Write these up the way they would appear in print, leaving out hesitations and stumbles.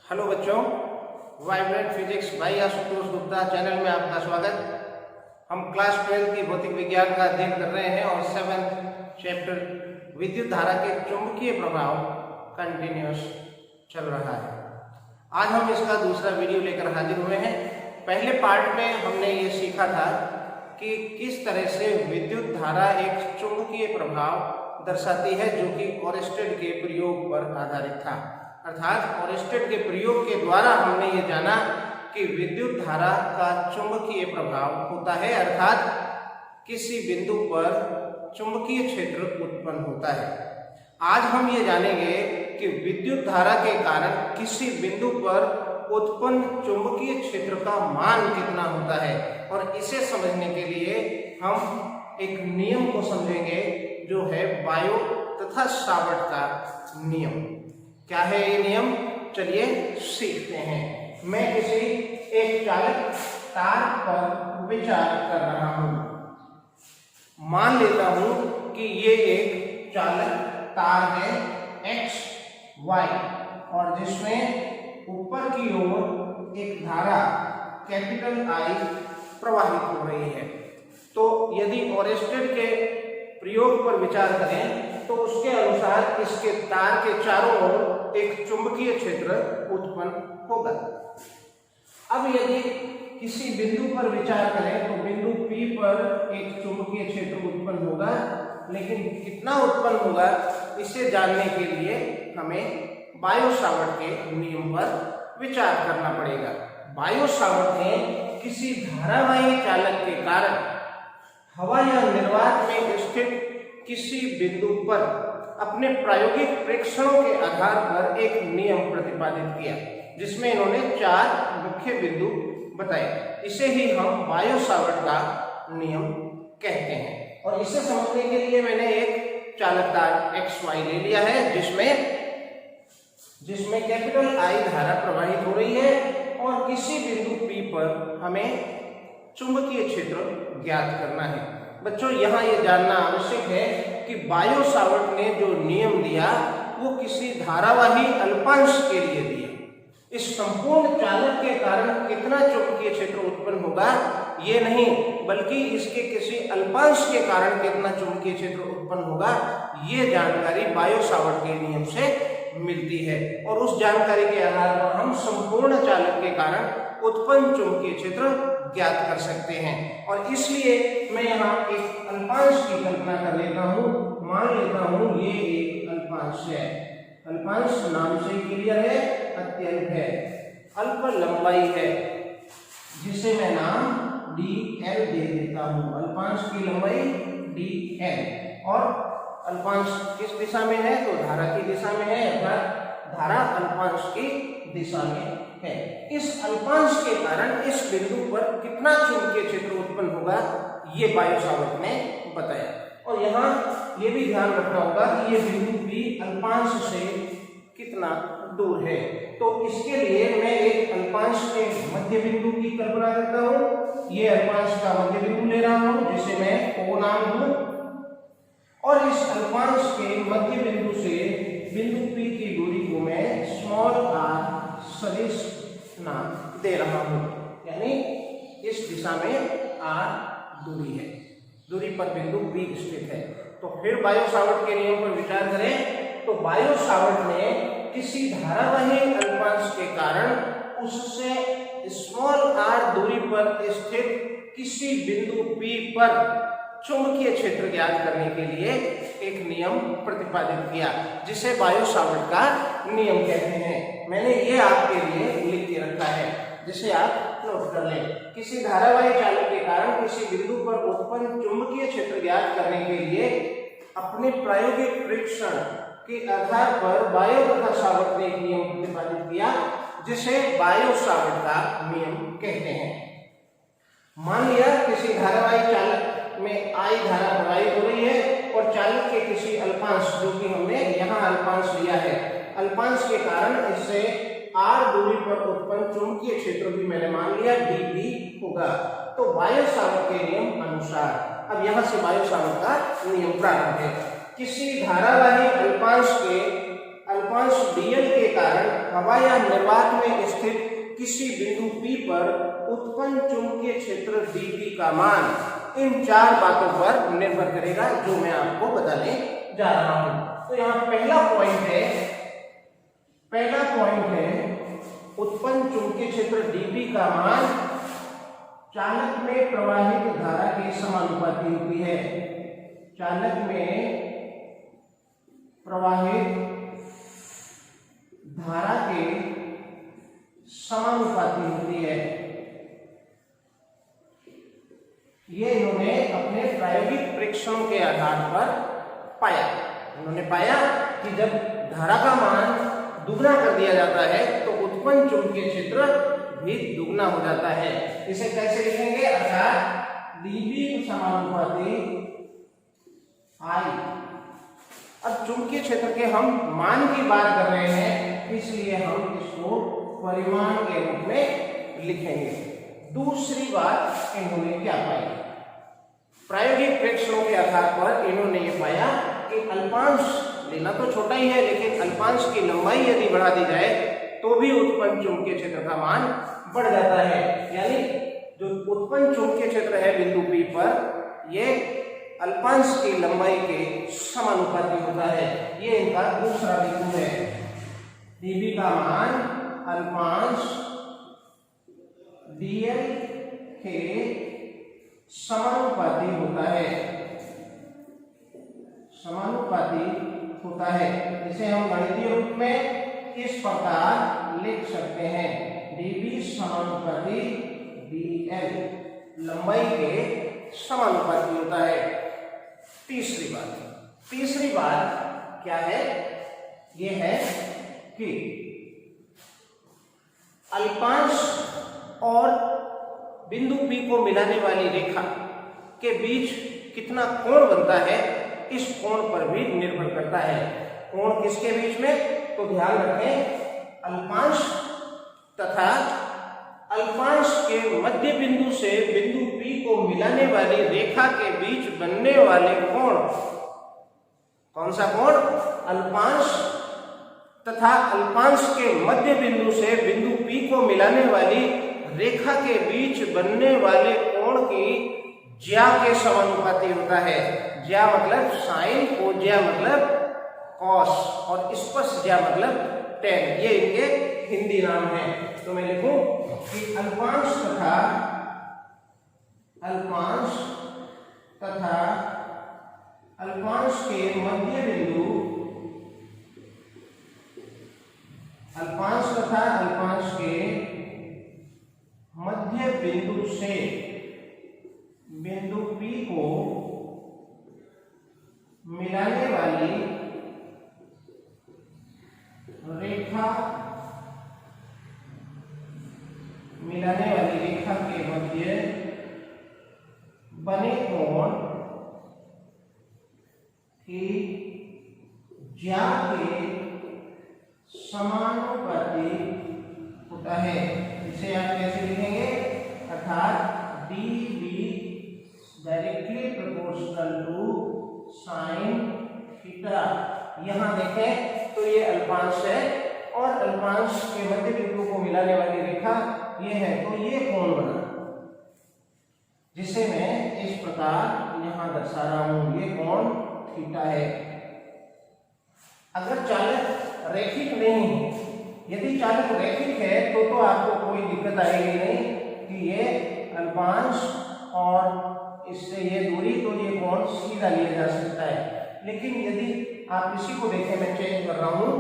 Hello बच्चों, vibrant physics by Ashutosh Gupta channel में आपका स्वागत। हम क्लास 12 की भौतिक विज्ञान का अध्ययन कर रहे हैं और 7th चैप्टर विद्युत धारा के चुंबकीय प्रभाव कंटिन्यूस चल रहा है। आज हम इसका दूसरा वीडियो लेकर हाजिर हुए हैं। पहले पार्ट में हमने ये सीखा था कि किस तरह से विद्युत धारा एक चुंबकीय प्रभाव दर्शाती है, जो कि ओरेस्टेड के प्रयोग पर आधारित था। अर्थात ओरेस्टेड के प्रयोग के द्वारा हमने ये जाना कि विद्युत धारा का चुंबकीय प्रभाव होता है, अर्थात किसी बिंदु पर चुंबकीय क्षेत्र उत्पन्न होता है। आज हम ये जानेंगे कि विद्युत धारा के कारण किसी बिंदु पर उत्पन्न चुंबकीय क्षेत्र का मान कितना होता है, और इसे समझने के लिए हम एक नियम को समझेंगे जो है बायो तथा सावर्ट का नियम। क्या है ये नियम, चलिए सीखते हैं। मैं किसी एक चालक तार पर विचार कर रहा हूं। मान लेता हूं कि ये एक चालक तार है x y, और जिसमें ऊपर की ओर एक धारा कैपिटल I प्रवाहित हो रही है। तो यदि ओरेस्टेड के प्रयोग पर विचार करें तो उसके अनुसार इसके तार के चारों ओर एक चुंबकीय क्षेत्र उत्पन्न होगा। अब यदि किसी बिंदु पर विचार करें तो बिंदु P पर एक चुंबकीय क्षेत्र उत्पन्न होगा, लेकिन कितना उत्पन्न होगा इसे जानने के लिए हमें बायो सावर्ट के नियम पर विचार करना पड़ेगा। बायो सावर्ट ने किसी धारावाही चालक के कारण हवा या निर्वात में स्थित किसी बिंदु पर अपने प्रायोगिक प्रेक्षणों के आधार पर एक नियम प्रतिपादित किया, जिसमें इन्होंने 4 मुख्य बिंदु बताए। इसे ही हम बायो सावर्ट का नियम कहते हैं। और इसे समझने के लिए मैंने एक चालक तार XY ले लिया है, जिसमें कैपिटल I धारा प्रवाहित हो रही है, और किसी बिंदु P पर हमें चुंबकीय क्षेत्र ज्ञात करना है। बच्चों, यहाँ ये जानना आवश्यक है कि बायो सावर्ट ने जो नियम दिया वो किसी धारावाही अल्पांश के लिए दिया। इस संपूर्ण चालक के कारण कितना चुंबकीय क्षेत्र उत्पन्न होगा ये नहीं, बल्कि इसके किसी अल्पांश के कारण कितना चुंबकीय क्षेत्र उत्पन्न होगा ये जानकारी बायो सावर्ट के नियम से मिलती है। और उस जानकारी के आधार पर हम संपूर्ण चालक के कारण उत्पन्न चुंबकीय क्षेत्र ज्ञात कर सकते हैं। और इसलिए मैं यहाँ एक अल्पांश की कल्पना कर लेता हूँ। मान लेता हूँ ये एक अल्पांश है। अल्पांश नाम से क्लियर है, अत्यंत है, अल्प लंबाई है, जिसे मैं नाम dl दे देता हूँ। अल्पांश की लंबाई dl, और अल्पांश किस दिशा में है तो धारा की दिशा में है, अर्थात धारा अल्पांश की दिशा में है। इस अल्पांश के कारण इस बिंदु पर कितना चुंबकीय क्षेत्र उत्पन्न होगा ये बायो सावर्ट ने बताया। और यहाँ ये भी ध्यान रखना होगा कि ये बिंदु P अल्पांश से कितना दूर है। तो इसके लिए मैं एक अल्पांश के मध्य बिंदु की कल्पना करता हूँ। ये अल्पांश का मध्य बिंदु ले रहा हूँ, जिसे मैं O नाम दूं, और इस अल्पांश के मध्य बिंदु से बिंदु P की दूरी को मैं स्मॉल r सदिश नाम दे रहा हूं। यानी इस दिशा में r दूरी है, दूरी पर बिंदु P स्थित है। तो फिर बायो सावर्ट के नियम पर विचार करें तो बायो सावर्ट ने किसी धारावाही अल्पांश के कारण उससे स्मॉल r दूरी पर स्थित किसी बिंदु P पर चुंबकीय क्षेत्र ज्ञात करने के लिए एक नियम प्रतिपादित किया, जिसे बायो सावर्ट का नियम कहते हैं। मैंने ये आपके लिए लिख के रखा है, जिसे आप नोट कर लें। किसी धारावाही चालक के कारण किसी बिंदु पर उत्पन्न चुंबकीय क्षेत्र ज्ञात करने के लिए अपने प्रायोगिक परीक्षण के आधार पर बायो तथा सावर्ट ने एक नियम प्रतिपादित किया, जिसे बायो सावर्ट का नियम कहते हैं। मान लिया किसी धारावाही चालक में I धारा प्रवाहित हो रही है, और चालक के किसी अल्पांश, जो कि हमने यहाँ अल्पांश लिया है, अल्पांश के कारण इससे r दूरी पर उत्पन्न चुंबकीय क्षेत्र भी मैंने मान लिया dP होगा। तो बायो सावर्ट के नियम अनुसार अब यहाँ से बायो सावर्ट का नियम प्रारंभ है। किसी धारावाही अल्पांश अल्पांश dl के कारण हवा या निर्वात में स्थित किसी बिंदु P पर उत्पन्न चुंबकीय क्षेत्र dP का मान इन 4 बातों पर निर्भर करेगा, जो मैं आपको बताने जा रहा हूं। तो यहाँ पहला पॉइंट है उत्पन्न चुंबकीय क्षेत्र dP का मान चालक में प्रवाहित धारा के समानुपाती होती है। चालक में प्रवाहित धारा के समानुपाती होती है। ये इन्होंने अपने प्रायोगिक परीक्षणों के आधार पर पाया। उन्होंने पाया कि जब धारा का मान दुगना कर दिया जाता है तो उत्पन्न चुंबकीय क्षेत्र भी दुगना हो जाता है। इसे कैसे लिखेंगे? अर्थात dB समानुपाती I। अब चुंबकीय क्षेत्र के हम मान की बात कर रहे हैं, इसलिए हम इसको परिमाण के रूप में लिखेंगे। दूसरी बात इन्होंने क्या पाई? प्रायोगिक परीक्षणों के आधार पर इन्होंने ये पाया कि अल्पांश लेना तो छोटा ही है, लेकिन अल्पांश की लंबाई यदि बढ़ा दी जाए तो भी उत्पन्न चुंबकीय क्षेत्र का मान बढ़ जाता है। यानी जो उत्पन्न चुंबकीय क्षेत्र है बिंदु P पर, ये अल्पांश की लंबाई के समानुपाती होता है। ये इनका दूसरा बिंदु है। dB का मान अल्पांश dl के समानुपाती होता है। इसे हम गणितीय रूप में इस प्रकार लिख सकते हैं, dB समानुपाती dl लंबाई के समानुपाती होता है। तीसरी बात क्या है? यह है कि अल्पांश और बिंदु P को मिलाने वाली रेखा के बीच कितना कोण बनता है, इस कोण पर भी निर्भर करता है। कोण किसके बीच में? तो ध्यान रखें, अल्पांश तथा अल्पांश के मध्य बिंदु से बिंदु P को मिलाने वाली रेखा के बीच बनने वाले कोण। कौन सा कोण? अल्पांश तथा अल्पांश के मध्य बिंदु से बिंदु P को मिलाने वाली रेखा के बीच बनने वाले कोण की ज्या के समानुपाती होता है। ज्या मतलब साइन, कोज्या मतलब कॉस और स्पर्श ज्या मतलब टेन। ये इनके हिंदी नाम है। तो मैं लिखूं कि अल्पांश तथा अल्पांश के मध्य बिंदु, अल्पांश तथा अल्पांश के मध्य बिंदु से बिंदु P को मिलाने वाली रेखा के मध्य बने कोण की ज्या के समानुपाती होता है। इसे आप कैसे लिखेंगे? अर्थात dB directly proportional to sine theta. यहां देखें तो ये अल्पांश है और अल्पांश के मध्य बिंदु को मिलाने वाली रेखा ये है, तो ये कोण बना, जिसे मैं इस प्रकार यहां दर्शा रहा हूं। ये कोण थीटा है। अगर चालक रैखिक नहीं है, यदि चालक रैखिक है तो आपको कोई दिक्कत आएगी नहीं कि ये अल्पांश और इससे ये दूरी, तो ये कोण सीधा लिया जा सकता है। लेकिन यदि आप इसी को देखें, मैं चेंज कर रहा हूं,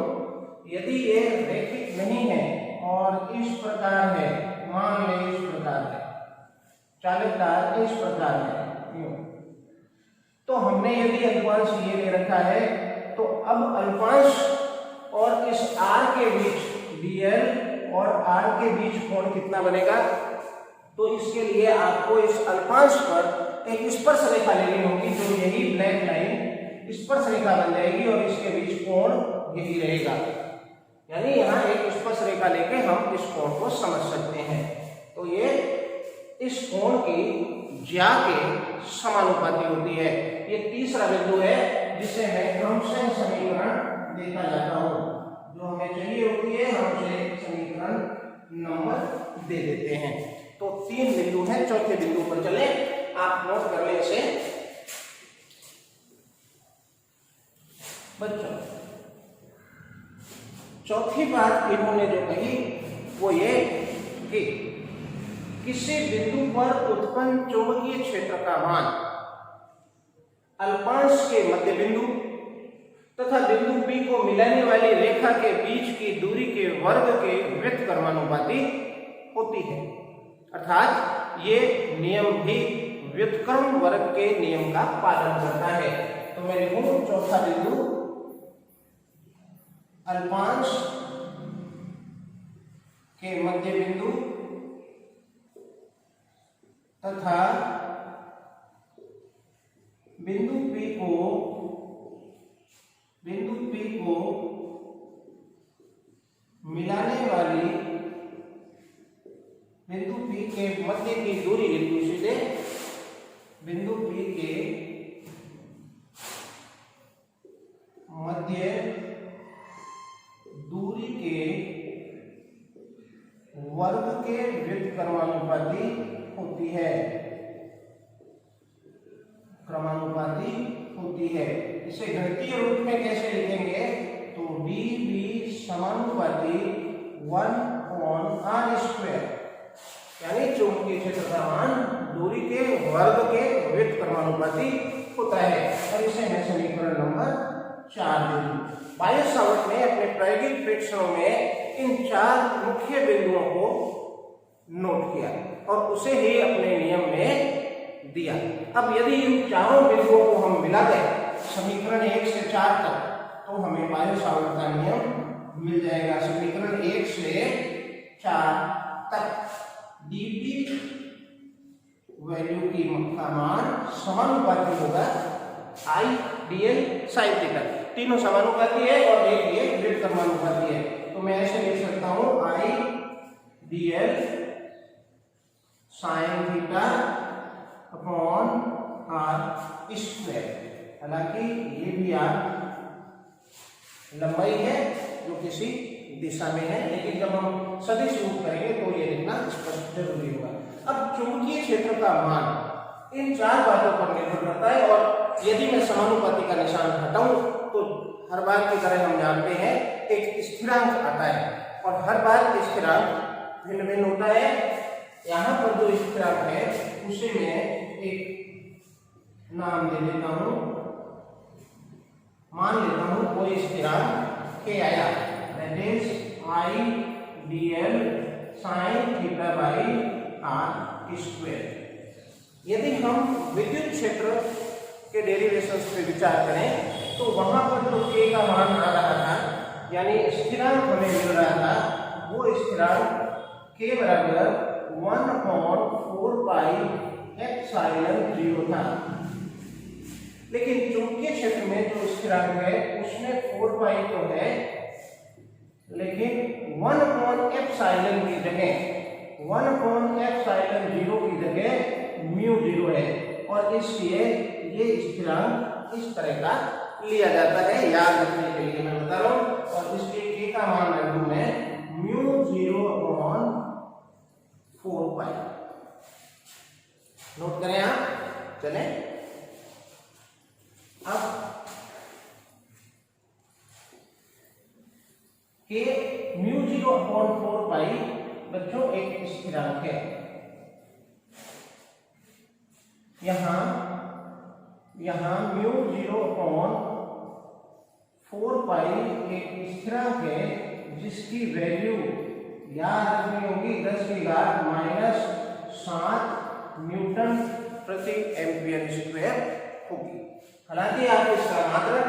यदि ये रैखिक नहीं है और इस प्रकार है, मान लें इस प्रकार है, चालकदार इस प्रकार है, तो हमने यदि अल्पांश ये ले रखा है, तो अब अल्पांश और इस r के बीच dl और r के बीच कोण कितना बनेगा? तो इसके लिए आपको इस अल्पांश पर एक स्पर्श रेखा लेनी होगी, जो यही ब्लैक लाइन स्पर्श रेखा बन जाएगी और इसके बीच कोण यही रहेगा। यानी यहाँ एक स्पर्श रेखा लेके हम इस कोण को समझ सकते हैं। तो ये इस कोण की ज्या के समानुपाती होती है। ये तीसरा बिंदु है जिसे मैं क्रमशः समीकरण देखा जाता हूं। जो हमें चाहिए होती है हम उसे समीकरण नंबर दे देते हैं। तो 3 बिंदु हैं, चौथे बिंदु पर चले, आप नोट कर लें इसे। बच्चों चौथी बात इन्होंने जो कही वो ये कि किसी बिंदु पर उत्पन्न चुंबकीय क्षेत्र का मान अल्पांश के मध्य बिंदु तथा बिंदु P को मिलाने वाली रेखा के बीच की दूरी के वर्ग के व्युत्क्रमानुपाती होती है। अर्थात ये नियम भी व्युत्क्रम वर्ग के नियम का पालन करता है। तो मैं लिखूं चौथा बिंदु अल्पांश के मध्य बिंदु तथा बिंदु P को मिलाने वाली बिंदु P के मध्य की दूरी लिखूं सीधे, बिंदु P के मध्य दूरी के वर्ग के व्युत्क्रमानुपाती होती है, क्रमानुपाती होती है। इसे गणितीय रूप में कैसे लिखेंगे? तो dB समानुपाती 1/r², यानी चुंबकीय क्षेत्र का मान दूरी के वर्ग के व्युत्क्रमानुपाती होता है। और इसे मैं समीकरण नंबर 4 दे दूं। बायो सावर्ट ने अपने प्रायोगिक परीक्षणों में इन 4 मुख्य बिंदुओं को नोट किया और उसे ही अपने नियम में दिया। अब यदि इन चारों बिंदुओं को हम मिला दें समीकरण 1 से 4 तक, तो हमें बायो सावर्ट का नियम मिल जाएगा। समीकरण 1 से 4 तक dB वैल्यू की का मान समानुपाती होगा I dl sin थीटा। तीनों समानुपाती है और एक ये व्युत्क्रमानुपाती है। तो मैं ऐसे लिख सकता हूं I dl sin theta upon r²। हालांकि ये भी r लंबाई है जो किसी दिशा में है, लेकिन जब हम सदिश रूप करेंगे तो ये लिखना स्पष्ट जरूरी होगा। अब चुंबकीय क्षेत्र का मान इन 4 बातों पर निर्भर करता है और यदि मैं समानुपाती का निशान हटाऊं तो हर बार की तरह हम जानते हैं एक स्थिरांक आता है और हर बार स्थिरांक भिन्न भिन्न होता है। यहाँ पर जो स्थिरांक है उसे मैं एक नाम दे देता हूं, मान लेता हूं कोई स्थिरांक k आया, that is I dl sin theta by r²। यदि हम विद्युत क्षेत्र के डेरिवेशंस पे विचार करें तो वहां पर जो k का मान आ रहा था, यानी स्थिरांक हमें मिल रहा था, वो स्थिरांक k बराबर 1/4 पाई एप्सिलॉन 0 था। लेकिन चुंबकीय क्षेत्र में जो स्थिरांक है उसमें 4 पाई तो है, लेकिन 1/एप्सिलॉन की जगह 1/एप्सिलॉन 0 की जगह म्यू 0 है और इसलिए ये स्थिरांक इस तरह का लिया जाता है। याद रखने के लिए मैं बता रहा हूं। और इसके k का मान रखूं मैं म्यू 0/4 पाई। नोट करें आप, चलें। अब k म्यू 0/4 पाई बच्चों एक स्थिरांक है। यहां म्यू 0/4 पाई एक स्थिरांक है जिसकी वैल्यू याद रखनी होगी 10⁻⁻7 न्यूटन प्रति एम्पियर स्क्वायर होगी। हालांकि आप इसका मात्रक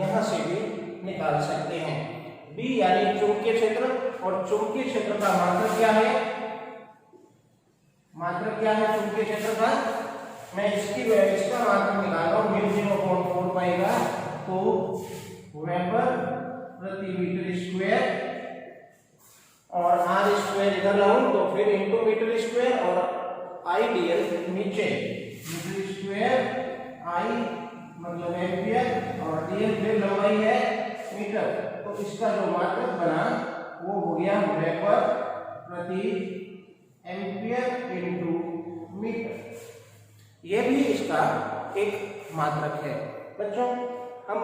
यहां से भी निकाल सकते हैं। B यानी चुंबकीय क्षेत्र, और चुंबकीय क्षेत्र का मात्रक क्या है? मात्रक क्या है चुंबकीय क्षेत्र का? मैं इसका मात्रक निकाल रहा हूं म्यू 0/4 पाई का, तो वेबर प्रति मीटर स्क्वायर और r² इधर लाऊं तो फिर इंटू मीटर स्क्वायर और I dl नीचे मीटर स्क्वायर I मतलब एम्पियर और dl फिर लंबाई है मीटर। तो इसका जो मात्रक बना वो हो गया वेबर प्रति एम्पियर इनटू मीटर। ये भी इसका एक मात्रक है। बच्चों हम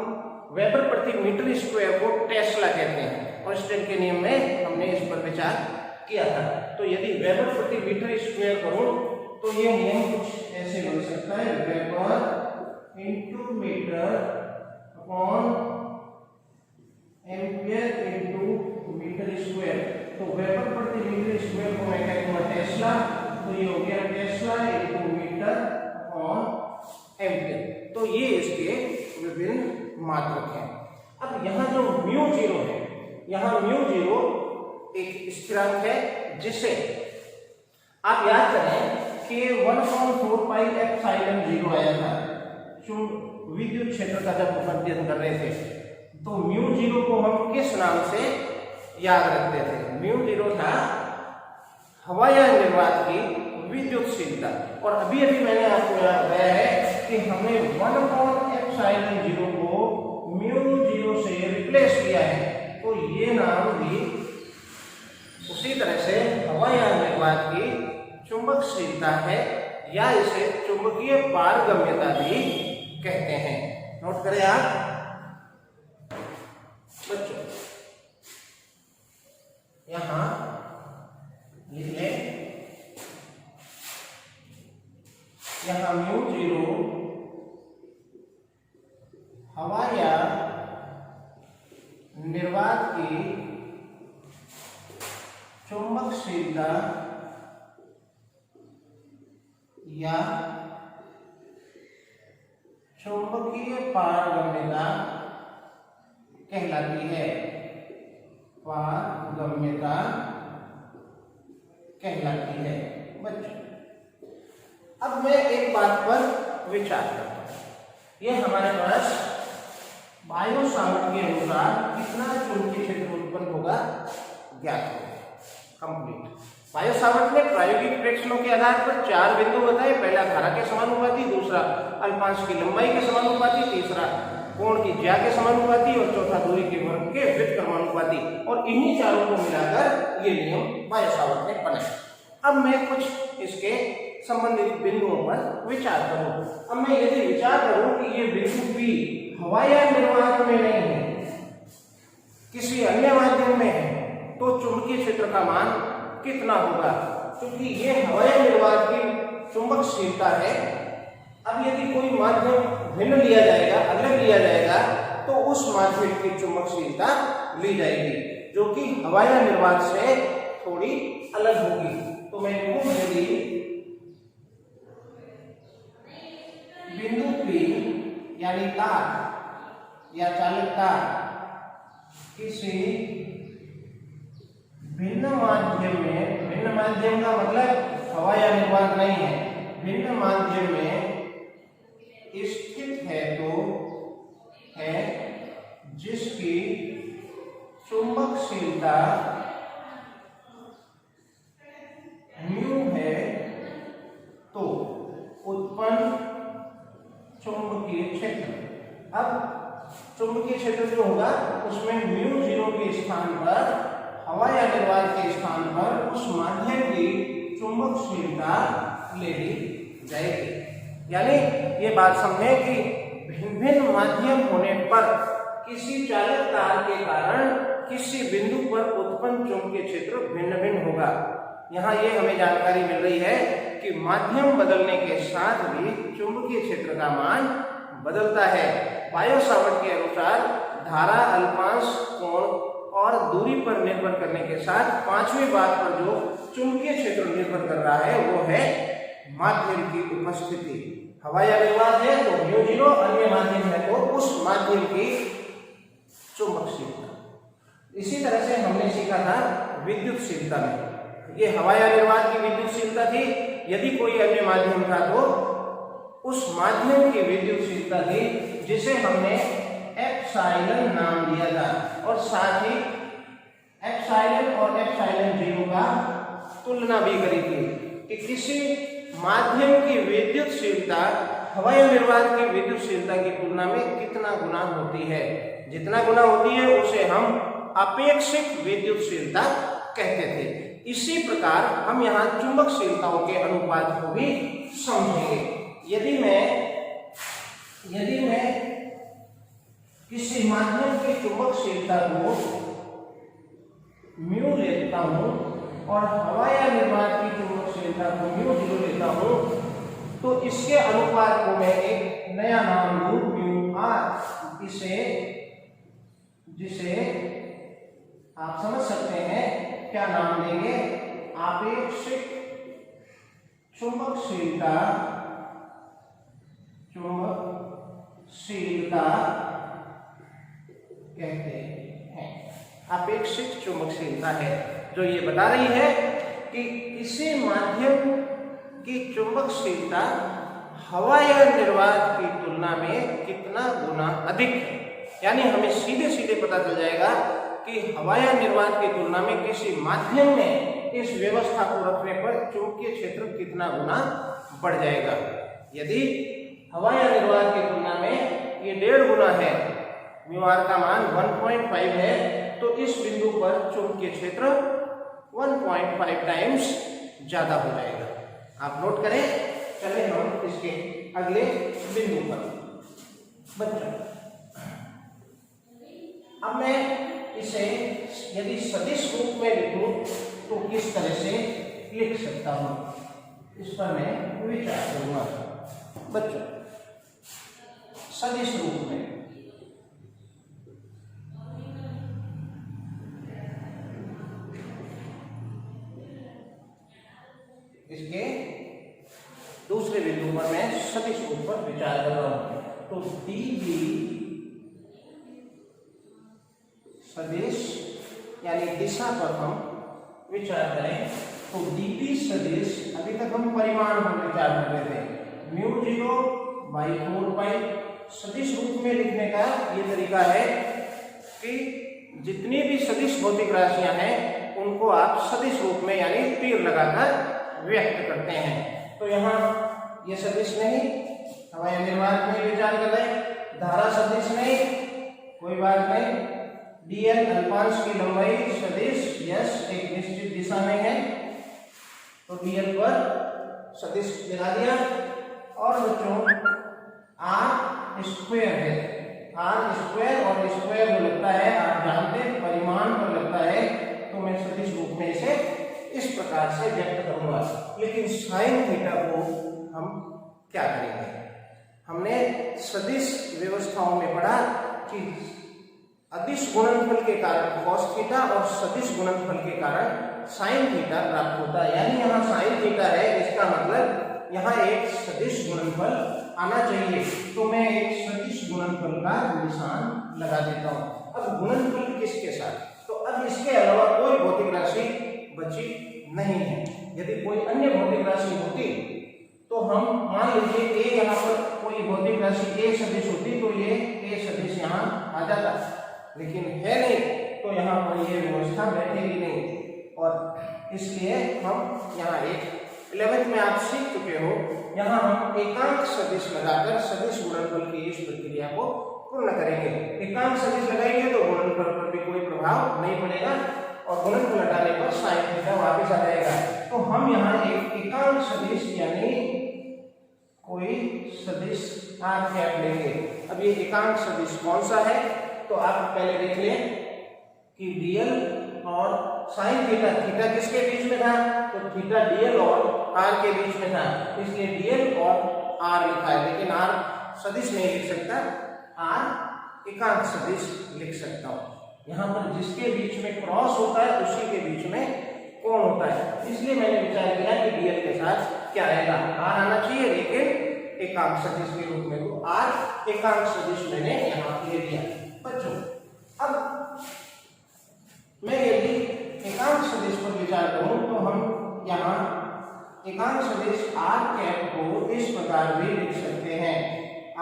वेबर प्रति मीटर स्क्वायर को टेस्ला कहते हैं और स्टेन के नियम में हमने इस पर विचार किया था। तो यदि वेबर प्रति मीटर स्क्वायर करो तो ये नियम कुछ ऐसे बन सकता है, weber into metre upon ampere into metre square. तो वेबर प्रति मीटर स्क्वायर को मैं क्या कहूँगा टेस्ला, तो ये हो गया tesla into metre upon ampere. तो ये इसके विभिन्न मात्रक हैं। अब यहाँ जो म्यू जीरो है, यहाँ म्यू जीरो एक स्थिरांक है जिसे आप याद करें कि 1/4 पाई एप्सिलॉन 0 आया था विद्युत क्षेत्र का जब हम अध्ययन कर रहे थे। तो म्यू जीरो को हम किस नाम से याद रखते थे? म्यू जीरो था हवायान निर्वात की विद्युतशीलता। और अभी अभी मैंने आपको याद बताया है कि हमने 1/एप्सिलॉन 0 को म्यू जीरो से रिप्लेस किया है। तो ये नाम भी उसी तरह से हवायान निर्वात की चुंबकशीलता है या इसे चुंबकीय पारगम्यता भी कहते हैं। नोट करें आप बच्चों, यहां लिख लें, यहां म्यू जीरो हवायान निर्वात की चुंबकशीलता या चुंबकीय पारगम्यता कहलाती है, पारगम्यता कहलाती है। बच्चों अब मैं एक बात पर विचार करता हूं, ये हमारे पास बायो सावर्ट के अनुसार कितना चुंबकीय क्षेत्र उत्पन्न होगा ज्ञात होगा। कंप्लीट बायो सावर्ट ने प्रायोगिक प्रेक्षणों के आधार पर 4 बिंदु बताए। पहला धारा के समानुपाती, दूसरा अल्पांश की लंबाई के समानुपाती, तीसरा कोण की ज्या के समानुपाती और चौथा दूरी के वर्ग के व्युत्क्रमानुपाती। और इन्हीं चारों को मिलाकर ये नियम बायो सावर्ट ने बनाए। अब मैं कुछ इसके संबंधित बिंदुओं पर विचार करूं। अब मैं यदि विचार करूं कि ये बिंदु P हवायान निर्वात में नहीं है, किसी अन्य माध्यम में है, तो चुंबकीय क्षेत्र का मान कितना होगा? क्योंकि ये हवायान निर्वात की चुंबकशीलता है। अब यदि कोई माध्यम भिन्न लिया जाएगा, अलग लिया जाएगा, तो उस माध्यम की चुंबकशीलता ली जाएगी जो कि हवायान निर्वात से थोड़ी अलग होगी। तो मैं लिखूं यदि बिंदु P यानी तार या चालक तार किसी भिन्न माध्यम में, भिन्न माध्यम का मतलब हवायान निर्वात नहीं है, भिन्न माध्यम में स्थित है तो है जिसकी चुंबकशीलता म्यू है, तो उत्पन्न चुंबकीय क्षेत्र। अब चुंबकीय क्षेत्र जो होगा उसमें म्यू जीरो के स्थान पर, हवायान निर्वात के स्थान पर उस माध्यम की चुंबकशीलता ले ली जाएगी। यानी ये बात समझें कि भिन्न भिन्न माध्यम होने पर किसी चालक तार के कारण किसी बिंदु पर उत्पन्न चुंबकीय क्षेत्र भिन्न भिन्न होगा। यहाँ ये हमें जानकारी मिल रही है कि माध्यम बदलने के साथ भी चुंबकीय क्षेत्र का मान बदलता है। बायो सावर्ट के अनुसार धारा, अल्पांश, कोण और दूरी पर निर्भर करने के साथ पांचवी बात पर जो चुंबकीय क्षेत्र निर्भर कर रहा है वो है माध्यम की उपस्थिति। हवायान निर्वात है तो म्यू जीरो, अन्य माध्यम है तो उस माध्यम की चुंबकशीलता। इसी तरह से हमने सीखा था विद्युतशीलता में, ये हवायान निर्वात की विद्युतशीलता थी। यदि कोई अन्य माध्यम था तो उस माध्यम की विद्युतशीलता थी जिसे हमने एप्सिलॉन नाम दिया था, और साथ ही एप्सिलॉन और एप्सिलॉन 0 का तुलना भी करी थी कि किसी माध्यम की विद्युतशीलता हवाई निर्वात की विद्युतशीलता की तुलना में कितना गुना होती है। जितना गुना होती है उसे हम अपेक्षित विद्युतशीलता कहते थे। इसी प्रकार हम यहाँ चुंबकशीलताओं के अनुपात को भी समझेंगे। यदि मैं किसी माध्यम की चुंबकशीलता को म्यू लेता हूं और हवाई निर्वात की चुंबकशीलता को μ0 लेता हूं, तो इसके अनुपात को मैं एक नया नाम दूं μr, जिसे आप समझ सकते हैं क्या नाम देंगे, आपेक्षिक चुंबकशीलता कहते हैं। आपेक्षिक चुंबकशीलता है जो ये बता रही है कि किसी माध्यम की चुंबकशीलता हवाई निर्वात की तुलना में कितना गुना अधिक है। यानी हमें सीधे सीधे पता चल जाएगा कि हवाई निर्वात की तुलना में किसी माध्यम में इस व्यवस्था को रखने पर चुंबकीय क्षेत्र कितना गुना बढ़ जाएगा। यदि हवाई निर्वात की तुलना में ये 1.5 गुना है, μr का मान 1.5 है, तो इस बिंदु पर चुंबकीय क्षेत्र 1.5 टाइम्स ज्यादा हो जाएगा। आप नोट करें। चलिए हम इसके अगले बिंदु पर बच्चों, अब मैं इसे यदि सदिश रूप में लिखूं तो किस तरह से लिख सकता हूं, इस पर मैं विचार करूंगा। बच्चों, सदिश रूप में इसके दूसरे बिंदु पर मैं सदिश रूप पर विचार कर रहा हूं। तो dv सदिश यानी दिशा पर हम विचार करें तो dp सदिश, अभी तक हम परिमाण पर विचार कर रहे थे, μ0/4π। सदिश रूप में लिखने का ये तरीका है कि जितनी भी सदिश भौतिक राशियां हैं उनको आप सदिश रूप में यानी तीर लगाकर व्यक्त करते हैं। तो यहाँ ये सदिश नहीं, हवाई निर्वात में विचार कर रहे, धारा सदिश नहीं, कोई बात नहीं, dl अल्पांश की लंबाई सदिश यस एक निश्चित दिशा में है, तो dl पर सदिश लगा दिया। और बच्चों r स्क्वायर है, r स्क्वायर और स्क्वायर जो लगता है आप जानते हैं परिमाण पर लगता है, तो मैं सदिश रूप में इसे इस प्रकार से व्यक्त करूंगा। लेकिन साइन थीटा को हम क्या करेंगे? हमने सदिश व्यवस्थाओं में पढ़ा कि अदिश गुणनफल के कारण cos थीटा और सदिश गुणनफल के कारण साइन थीटा प्राप्त होता है। यानी यहाँ साइन थीटा है, इसका मतलब यहाँ एक सदिश गुणनफल आना चाहिए, तो मैं एक सदिश गुणनफल का निशान लगा देता हूँ। अब गुणनफल किसके साथ? तो अब इसके अलावा कोई भौतिक राशि बची नहीं है। यदि कोई अन्य भौतिक राशि होती तो हम मान लीजिए ए, यहाँ पर कोई भौतिक राशि ए सदिश होती तो ये ए सदिश यहाँ आ जाता, लेकिन है नहीं, तो यहाँ पर ये व्यवस्था बैठेगी नहीं। और इसलिए हम यहाँ एक 11th में आप सीख चुके हो, यहाँ हम एकांक सदिश लगाकर सदिश गुणनफल की इस प्रक्रिया को पूर्ण करेंगे। एकांक सदिश लगाएंगे तो गुणनफल पर भी कोई प्रभाव नहीं पड़ेगा और गुणनफल हटाने पर साइन थीटा वापस आ जाएगा। तो हम यहाँ एक एकांक सदिश यानी कोई सदिश r कैप लेंगे। अब ये एकांक सदिश कौन सा है? तो आप पहले देख लें कि dl और साइन थीटा, थीटा किसके बीच में था? तो थीटा dl और r के बीच में था, इसलिए dl और r लिखा है, लेकिन r सदिश नहीं लिख सकता, r एकांक सदिश लिख सकता हूँ। यहाँ पर जिसके बीच में क्रॉस होता है उसी के बीच में कोण होता है, इसलिए मैंने विचार किया कि dl के साथ क्या रहेगा, r आना चाहिए, लेकिन एकांक सदिश के रूप में, तो r एकांक सदिश मैंने यहाँ ले लिया। बच्चों, अब मैं यदि एकांक सदिश पर विचार करूं तो हम यहाँ एकांक सदिश r कैप को इस प्रकार भी लिख सकते हैं,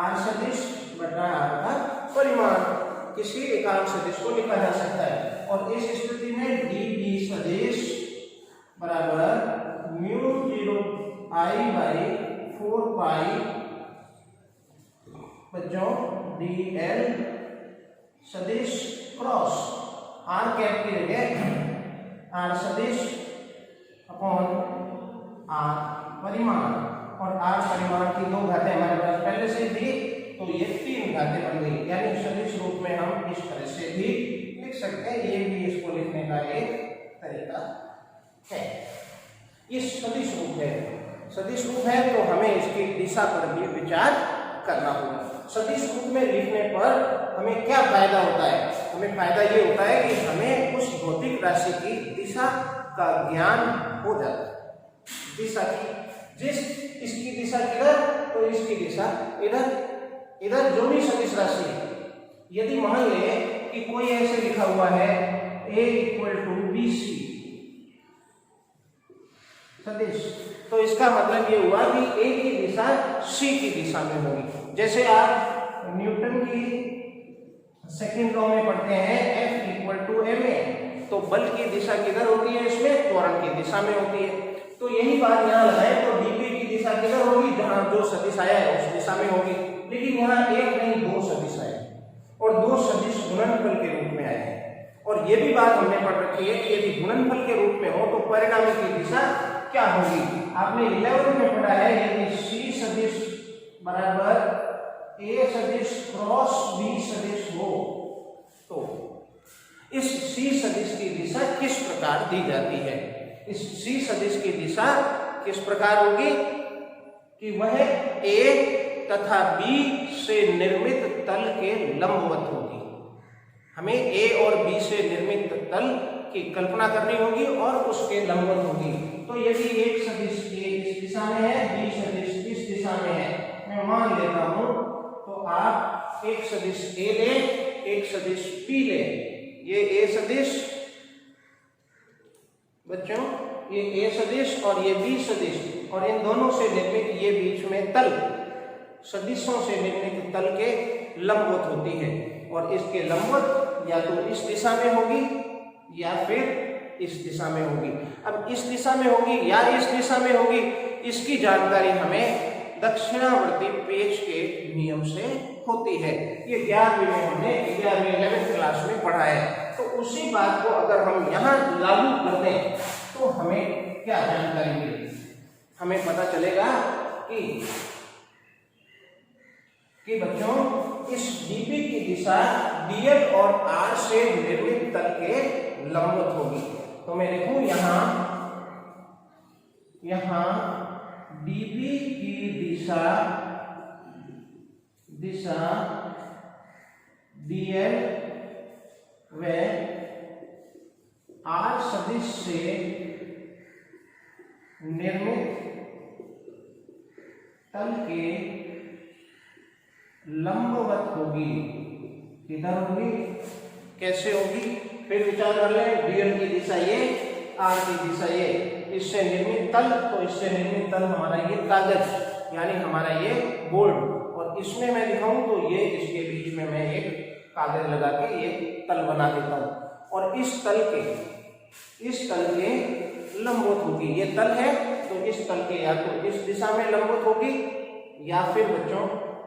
r सदिश बटा r का परिमाण, किसी एकांक सदिश को लिखा जा सकता है। और इस स्थिति में db सदिश बराबर μ0I/4π बच्चों DL सदिश क्रॉस r कैप की जगह r सदिश अपॉन r परिमाण, और r परिमाण की दो घातें हमारे पास पहले से थी, तो ये 3 घातें बन गई। यानी सदिश रूप में हम इस तरह से भी लिख सकते हैं, ये भी इसको लिखने का एक तरीका है। ये सदिश रूप है। सदिश रूप है तो हमें इसकी दिशा पर भी विचार करना होगा। सदिश रूप में लिखने पर हमें क्या फायदा होता है? हमें फायदा ये होता है कि हमें उस भौतिक राशि की दिशा का ज्ञान हो जाता है। दिशा की, जिस इसकी दिशा किधर, तो इसकी दिशा इधर। इधर जो भी सदिश राशि है, यदि मान ले कि कोई ऐसे लिखा हुआ है A = BC सदिश, तो इसका मतलब ये हुआ कि A की दिशा C की दिशा में होगी। जैसे आप न्यूटन की सेकंड लॉ में पढ़ते हैं F = ma, तो बल की दिशा किधर होती है? इसमें त्वरण की दिशा में होती है। तो यही बात यहाँ लगाए तो dp की दिशा किधर होगी? जहां जो सदिश आया है उस दिशा में होगी। लेकिन यहाँ एक नहीं, 2 सदिश आए और 2 सदिश गुणनफल के रूप में आए हैं। और ये भी बात हमने पढ़ रखी है कि यदि गुणनफल के रूप में हो तो परिणामी की दिशा क्या होगी? आपने 11वीं में पढ़ा है, यदि C सदिश बराबर A सदिश क्रॉस B सदिश हो तो इस C सदिश की दिशा किस प्रकार दी जाती है? इस C सदिश की दिशा किस प्रकार होगी कि वह A तथा B से निर्मित तल के लंबवत होगी। हमें A और B से निर्मित तल की कल्पना करनी होगी और उसके लंबवत होगी। तो यदि एक सदिश A इस दिशा में है, B सदिश इस दिशा में है, मैं मान लेता हूं, तो आप एक सदिश A ले, एक सदिश B ले। ये A सदिश बच्चों, ये A सदिश और ये B सदिश, और इन दोनों से निर्मित ये बीच में तल, सदिशों से निर्मित तल के लंबवत होती है। और इसके लंबवत या तो इस दिशा में होगी या फिर इस दिशा में होगी। अब इस दिशा में होगी या इस दिशा में होगी, इसकी जानकारी हमें दक्षिणावर्ती पेच के नियम से होती है। ये 11वीं में हमने 11वीं क्लास में पढ़ा है। तो उसी बात को अगर हम यहाँ लागू कर दें तो हमें क्या जानकारी मिलेगी? हमें पता चलेगा कि बच्चों इस dp की दिशा dl और r से निर्मित तल के लंबवत होगी। तो मैं लिखूं यहाँ dp की दिशा dl व r सदिश से निर्मित तल के लंबवत होगी। किधर होगी, कैसे होगी? फिर विचार कर ले। dl की दिशा ये, r की दिशा ये, इससे निर्मित तल, तो इससे निर्मित तल हमारा ये कागज यानी हमारा ये बोर्ड, और इसमें मैं दिखाऊं तो ये इसके बीच में मैं एक कागज लगा के ये तल बना देता हूं, और इस तल के लंबवत होगी। ये तल है तो इस तल के या तो इस दिशा में लंबवत होगी या फिर बच्चों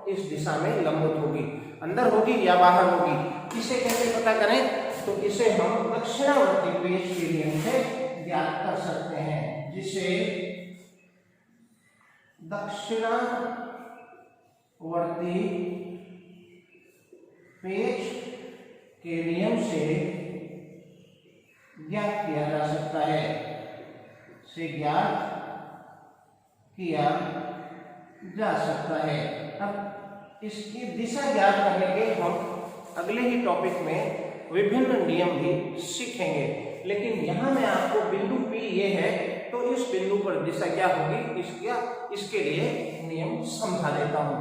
इस दिशा में लंबवत होगी, अंदर होगी या बाहर होगी। इसे कैसे पता करें? तो इसे हम दक्षिणावर्ती पेच के नियम से ज्ञात कर सकते हैं, जिसे दक्षिणावर्ती पेच के नियम से ज्ञात किया जा सकता है, से ज्ञात किया जा सकता है। अब इसकी दिशा ज्ञात करने के हम अगले ही टॉपिक में विभिन्न नियम भी सीखेंगे, लेकिन यहाँ मैं आपको बिंदु P ये है तो इस बिंदु पर दिशा क्या होगी इसके लिए नियम समझा देता हूँ।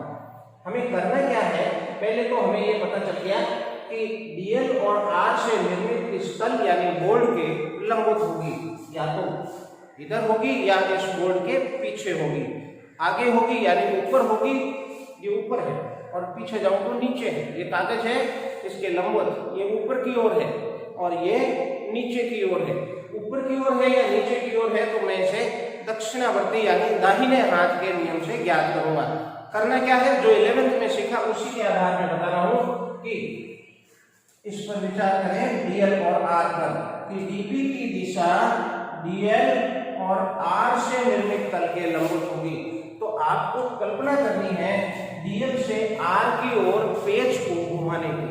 हमें करना क्या है, पहले तो हमें ये पता चल गया कि dl और r से निर्मित इस तल यानी बोर्ड के लंबवत होगी, या तो इधर होगी या इस बोर्ड के पीछे होगी, आगे होगी यानी ऊपर होगी, ये ऊपर है, और पीछे जाऊं तो नीचे है। ये कागज है, इसके लंबवत ये ऊपर की ओर है और ये नीचे की ओर है। ऊपर की ओर है या नीचे की ओर है तो मैं इसे दक्षिणावर्ती यानी दाहिने हाथ के नियम से ज्ञात करूंगा। करना क्या है, जो 11th में सीखा उसी के आधार में बता रहा हूं कि इस पर विचार करें डीएल और आर पर, कि डीपी की दिशा डीएल और आर से निर्मित तल के लंबवत होगी। तो आपको कल्पना करनी है डीएल से आर की ओर पेज को घुमाने की।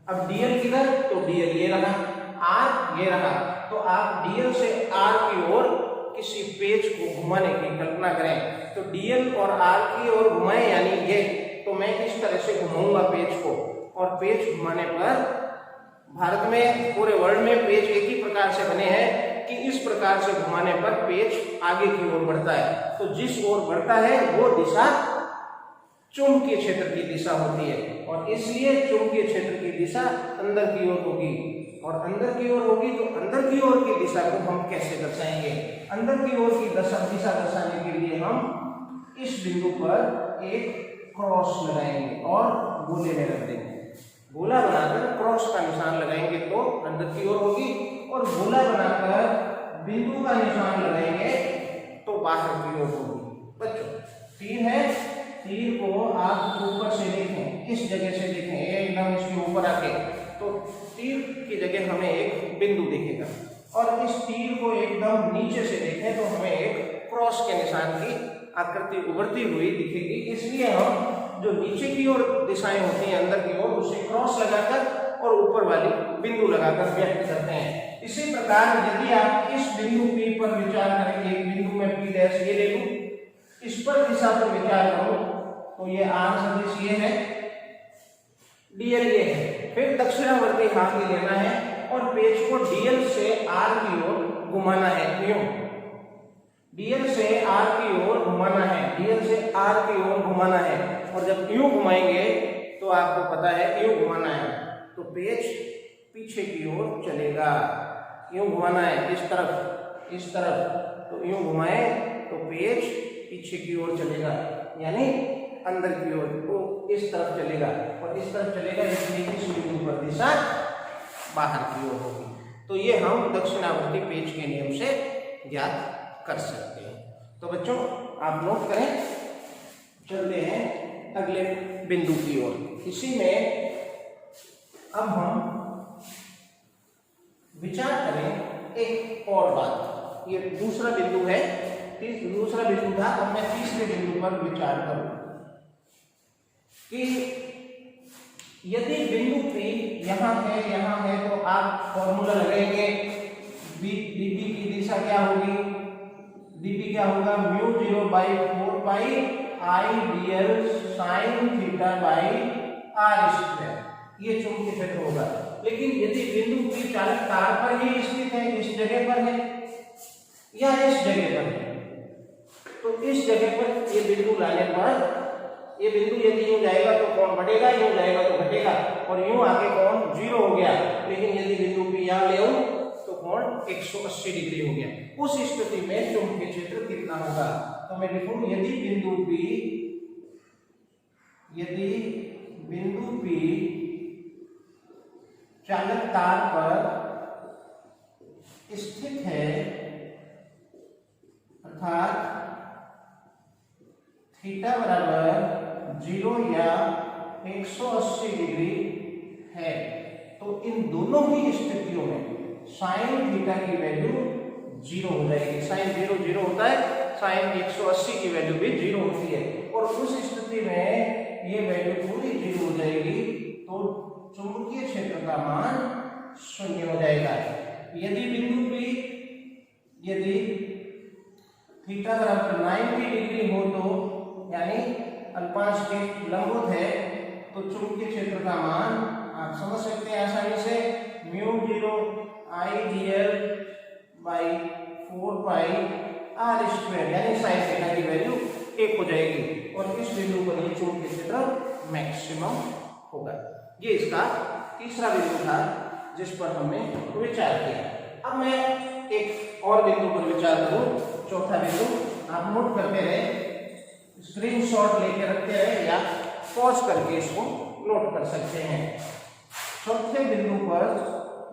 अब डीएल किधर, तो डीएल ये रहा, आर ये रहा, तो आप डीएल से आर की ओर किसी पेज को घुमाने की कल्पना करें। तो डीएल और आर की ओर घुमाएं, यानी ये, तो मैं इस तरह से घुमाऊंगा पेज को, और पेज घुमाने पर भारत में पूरे वर्ल्ड में पेज एक ही प्रकार से बने हैं कि इस प्रकार से घुमाने पर पेज आगे की ओर बढ़ता है। तो जिस ओर बढ़ता है वो दिशा चुंबकीय क्षेत्र की दिशा होती है, और इसलिए चुंबकीय क्षेत्र की दिशा अंदर की ओर होगी, और अंदर की ओर होगी तो अंदर की ओर की दिशा को हम कैसे दर्शाएंगे। अंदर की ओर की दिशा दर्शाने के लिए हम इस बिंदु पर एक क्रॉस लगाएंगे और गोले में रख देंगे। गोला बनाकर क्रॉस का निशान लगाएंगे तो अंदर की ओर होगी, और गोला बनाकर बिंदु का निशान लगाएंगे तो बाहर की ओर होगी। बच्चों तीर है, तीर को आप ऊपर से देखें, इस जगह से देखें, एकदम इसके ऊपर आके, तो तीर की जगह हमें एक बिंदु दिखेगा, और इस तीर को एकदम नीचे से देखें तो हमें एक क्रॉस के निशान की आकृति उभरती हुई दिखेगी। इसलिए हम जो नीचे की ओर दिशाएं होती हैं अंदर की ओर, उसे क्रॉस लगाकर और ऊपर वाली बिंदु लगाकर व्यक्त करते हैं। इसी प्रकार यदि आप इस बिंदु P पर विचार करें, एक बिंदु में P डैश ये ले लूं, इस पर दिशा पर विचार करूं तो ये R सदिश ये है, DL ये है, फिर दक्षिणावर्ती हाथ ये लेना है और पेज को DL से R की ओर घुमाना है। क्यों? DL से R की ओर घुमाना है, DL से R की ओर घुमाना है, और जब यूं घुमाएंगे तो आपको पता है यूं घुमाना है तो पेज पीछे की ओर चलेगा। यूं घुमाना है इस तरफ, तो यूं घुमाए तो पेज पीछे की ओर चलेगा, यानी अंदर की ओर, तो इस तरफ चलेगा और इस तरफ चलेगा, इसलिए इस बिंदु पर दिशा बाहर की ओर होगी। तो ये हम दक्षिणावर्ती पेज के नियम से ज्ञात कर सकते हैं। तो बच्चों आप नोट करें, चलते हैं अगले बिंदु की ओर। इसी में अब हम विचार करें एक और बात। ये दूसरा बिंदु है, दूसरा बिंदु था, अब मैं तीसरे बिंदु पर विचार करूं कि यदि बिंदु P यहाँ है तो आप फॉर्मूला लगाएंगे, dp की दिशा क्या होगी, dp क्या होगा, μ0/4 I dl sin theta by r square, ये चुंबकीय क्षेत्र होगा। लेकिन यदि बिंदु P चालक तार पर ही स्थित है, इस जगह पर है या इस जगह पर है, तो इस जगह पर ये बिंदु लाने पर, ये बिंदु यदि यूं जाएगा तो कोण बढ़ेगा, यूं जाएगा तो घटेगा, और यूं आगे कोण 0 हो गया। लेकिन यदि बिंदु P यहाँ ले आऊं तो कोण 180 डिग्री हो गया। उस स्थिति में चुंबकीय क्षेत्र कितना होगा, तो मैं लिखूं यदि बिंदु P चालक तार पर स्थित है, अर्थात थीटा बराबर 0 या 180 डिग्री है, तो इन दोनों ही स्थितियों में साइन थीटा की वैल्यू 0 हो जाएगी। साइन 0 होता है, साइन 180 की वैल्यू भी 0 होती है, और उस स्थिति में ये वैल्यू पूरी 0 हो जाएगी, तो चुंबकीय क्षेत्र का मान 0 हो जाएगा। यदि बिंदु P यदि थीटा बराबर 90 डिग्री हो, तो यानी अल्पांश के लंबवत है, तो चुंबकीय क्षेत्र का मान आप समझ सकते हैं आसानी से, μ0 I dl by 4 pi r square, यानी साइन थीटा की वैल्यू 1 हो जाएगी, और इस बिंदु पर ये चुंबकीय क्षेत्र मैक्सिमम होगा। ये इसका तीसरा बिंदु था जिस पर हमने विचार किया। अब मैं एक और बिंदु पर विचार करूं, चौथा बिंदु। आप नोट करते रहे, स्क्रीनशॉट लेके रखते रहे या पॉज करके इसको नोट कर सकते हैं। चौथे बिंदु पर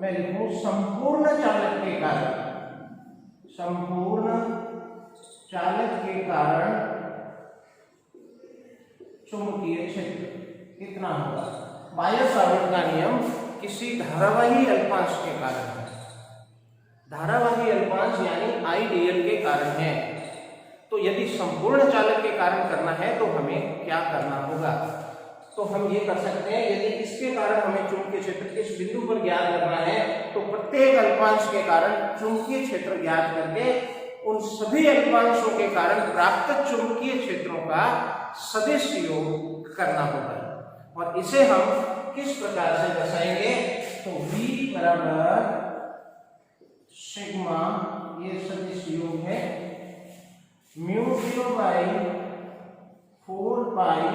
मैं लिखूं संपूर्ण चालक के कारण चुंबकीय क्षेत्र कितना होगा। बायो सावर्ट का नियम किसी धारावाही अल्पांश के कारण है, धारावाही अल्पांश यानी आईडीएल के कारण है। तो यदि संपूर्ण चालक के कारण करना है तो हमें क्या करना होगा। तो हम ये कर सकते हैं, यदि इसके कारण हमें चुंबकीय क्षेत्र इस बिंदु पर ज्ञात करना है तो प्रत्येक अल्पांश के कारण चुंबकीय क्षेत्र ज्ञात करके उन सभी अल्पांशों के कारण प्राप्त चुंबकीय क्षेत्रों का सदिश योग करना होगा। और इसे हम किस प्रकार से दर्शाएंगे, तो V बराबर सिग्मा, ये सदिश योग है, mu 0 by 4 pi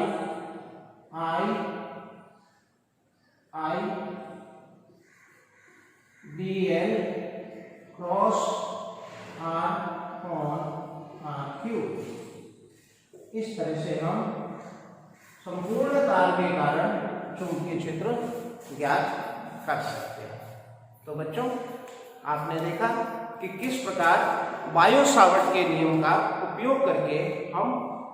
I dl cross r upon r cube. इस तरह से हम संपूर्ण तार के कारण चुंबकीय क्षेत्र ज्ञात कर सकते हैं। तो बच्चों, आपने देखा कि किस प्रकार बायो सावर्ट के नियम का उपयोग करके हम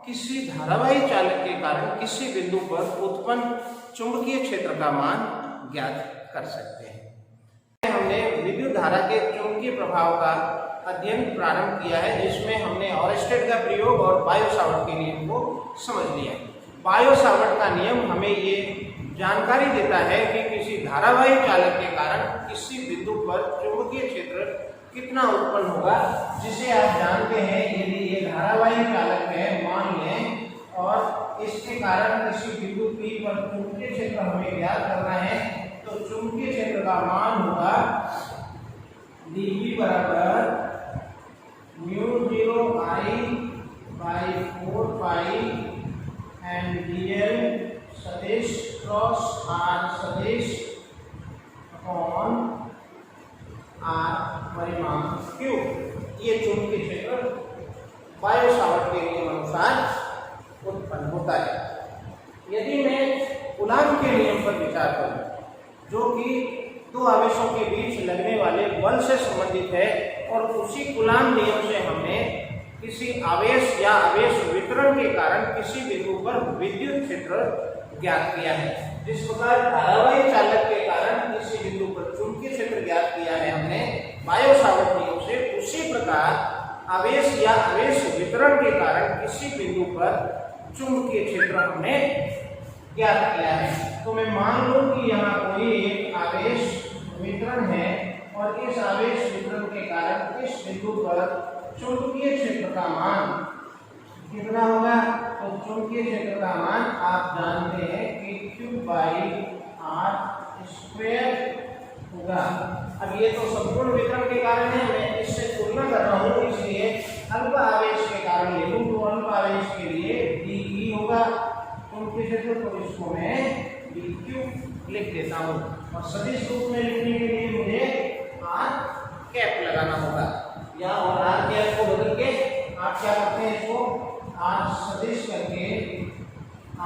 किसी धारावाही चालक के कारण किसी बिंदु पर उत्पन्न चुंबकीय क्षेत्र का मान ज्ञात कर सकते हैं। हमने विद्युत धारा के चुंबकीय प्रभाव का अध्ययन प्रारंभ किया है, जिसमें हमने ऑरेस्टेड का प्रयोग और बायो सावर्ट के नियम को समझ लिया। बायो सावर्ट का नियम हमें ये जानकारी देता है कि किसी धारावाही चालक के कारण किसी बिंदु पर चुंबकीय क्षेत्र कितना उत्पन्न होगा, जिसे आप जानते हैं यदि ये धारावाही चालक है मान लें, और इसके कारण किसी बिंदु P पर चुंबकीय क्षेत्र हमें ज्ञात करना है, तो चुंबकीय क्षेत्र का मान होगा dV बराबर mu 0 I by 4 pi and dl सदिश क्रॉस r सदिश अपॉन r परिमाण क्यूब। ये चुंबकीय क्षेत्र बायो सावर्ट के नियम अनुसार उत्पन्न होता है। यदि मैं कूलाम के नियम पर विचार करूं, जो कि दो आवेशों के बीच लगने वाले बल से संबंधित है, और उसी कूलाम नियम से हमने किसी आवेश या आवेश वितरण के कारण किसी बिंदु पर विद्युत क्षेत्र ज्ञात किया है। जिस प्रकार धारावाही चालक के कारण किसी बिंदु पर चुंबकीय क्षेत्र ज्ञात किया है हमने बायो सावर्ट नियम से, उसी प्रकार आवेश या आवेश वितरण के कारण किसी बिंदु पर चुंबकीय क्षेत्र हमने ज्ञात किया है। तो मैं मान लूं कि यहाँ कोई एक आवेश वितरण है, और इस आवेश वितरण के कारण इस बिंदु पर चुंबकीय क्षेत्र का मान कितना होगा। तो चुंबकीय क्षेत्र का मान आप जानते हैं कि Q बाई R स्क्वायर होगा। अब ये तो संपूर्ण वितरण के कारण है, मैं इससे तुलना कर रहा हूँ, इसलिए अल्प आवेश के कारण ले लूँ, तो अल्प आवेश के लिए dE होगा चुंबकीय क्षेत्र, तो इसको मैं dQ लिख देता हूँ। और सदिश रूप में लिखने के लिए मुझे R कैप लगाना होगा, या और R कैप को बदल के आप क्या करते हैं, इसको R सदिश करके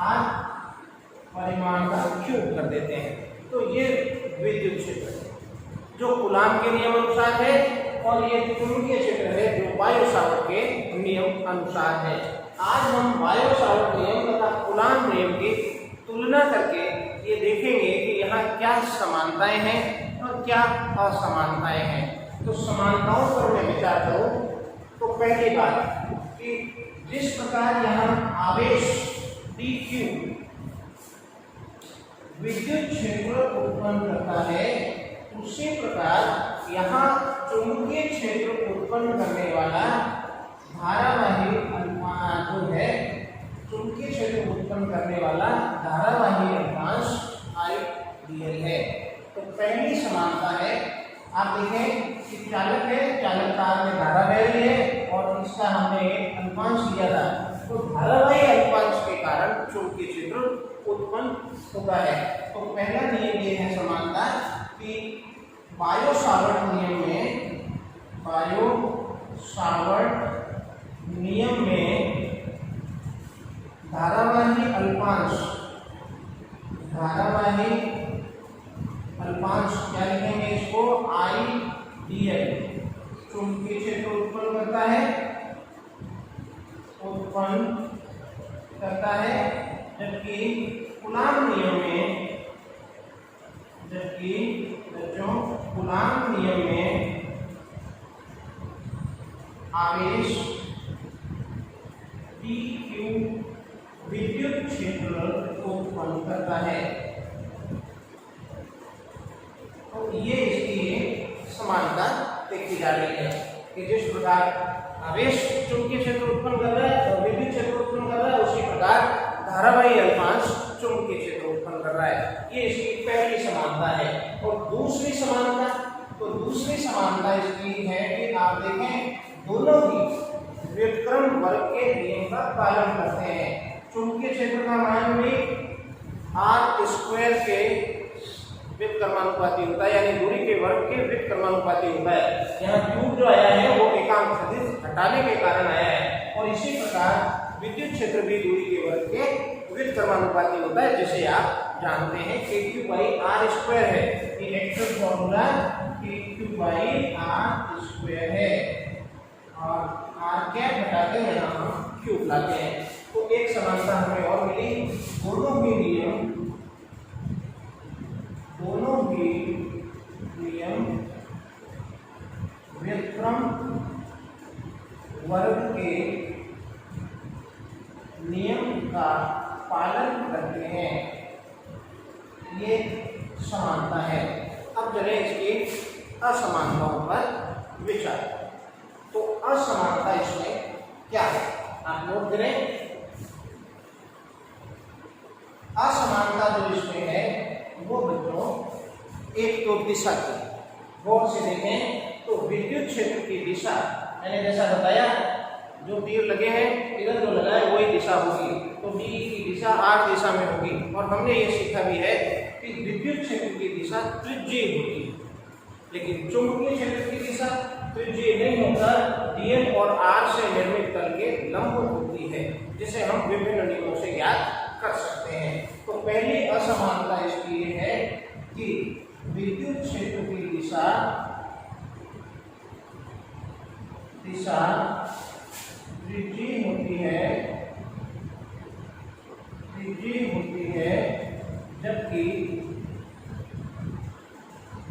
R परिमाण का क्यूब कर देते हैं। तो ये विद्युत क्षेत्र जो कूलाम के नियम अनुसार है, और ये चुंबकीय क्षेत्र है जो बायो सावर्ट के नियम अनुसार है। आज हम बायो सावर्ट नियम तथा कूलाम नियम की तुलना करके ये देखेंगे कि यहाँ क्या समानताएं हैं और क्या असमानताएं हैं। तो समानताओं पर मैं विचार करूं तो पहली बात कि जिस प्रकार यहाँ आवेश dQ विद्युत क्षेत्र उत्पन्न करता है, उसी प्रकार यहाँ चुंबकीय क्षेत्र उत्पन्न करने वाला धारावाही जो है, चुंबकीय क्षेत्र उत्पन्न करने वाला धारावाही अल्पांश IdL है। तो पहली समानता है, आप देखें कि चालक है, चालक तार में धारा बह रही है, और इसका हमने एक अल्पांश लिया था, तो धारावाही अल्पांश के कारण चुंबकीय क्षेत्र उत्पन्न होता है। तो पहला नियम ये है समानता कि बायो सावर्ट नियम में धारावाही अल्पांश क्या लिखेंगे इसको, IdL चुंबकीय क्षेत्र उत्पन्न करता है जबकि कूलाम नियम में आवेश dq विद्युत क्षेत्र उत्पन्न करता है। तो ये इसकी समानता देखी जा रही है कि जिस प्रकार आवेश चुंबकीय क्षेत्र उत्पन्न कर रहा है और विद्युत क्षेत्र उत्पन्न कर रहा है, उसी प्रकार धारावाही अल्पांश चुंबकीय क्षेत्र उत्पन्न कर रहा है। ये इसकी पहली समानता है। और दूसरी समानता इसकी है कि आप देखें दोनों ही व्युत्क्रम वर्ग के नियम का पालन करते हैं। चुंबकीय क्षेत्र का मान भी r² के व्युत्क्रमानुपाती होता है, यानी दूरी के वर्ग के व्युत्क्रमानुपाती होता है। यहाँ क्यूब जो आया है वो एकांक सदिश हटाने के कारण आया है। और इसी प्रकार विद्युत क्षेत्र भी दूरी के वर्ग के व्युत्क्रमानुपाती होता है, जिसे आप जानते हैं kq/r² है। ये एक्चुअल फॉर्मूला kq/r² है और r कैप हटा के यहाँ हम क्यूब लाते हैं। तो एक समानता हमें और मिली, दोनों ही नियम व्युत्क्रम वर्ग के नियम का पालन करते हैं। ये समानता है। अब चले इसकी असमानताओं पर विचार। तो असमानता इसमें क्या है आप नोट करें। असमानता जो इसमें है वो बच्चों एक तो दिशा की, गौर से देखें तो विद्युत क्षेत्र की दिशा, मैंने जैसा बताया जो तीर लगे हैं इधर जो लगा है वही दिशा होगी, तो b की दिशा r दिशा में होगी। और हमने ये सीखा भी है कि विद्युत क्षेत्र की दिशा त्रिज्यीय होती है, लेकिन चुंबकीय क्षेत्र की दिशा त्रिज्यीय नहीं होता, dm और r से निर्मित तल के लंबवत होती है, जिसे हम विभिन्न नियमों से ज्ञात कर सकते हैं। तो पहली असमानता इसकी ये है कि विद्युत क्षेत्र की दिशा त्रिज्यीय होती है, जबकि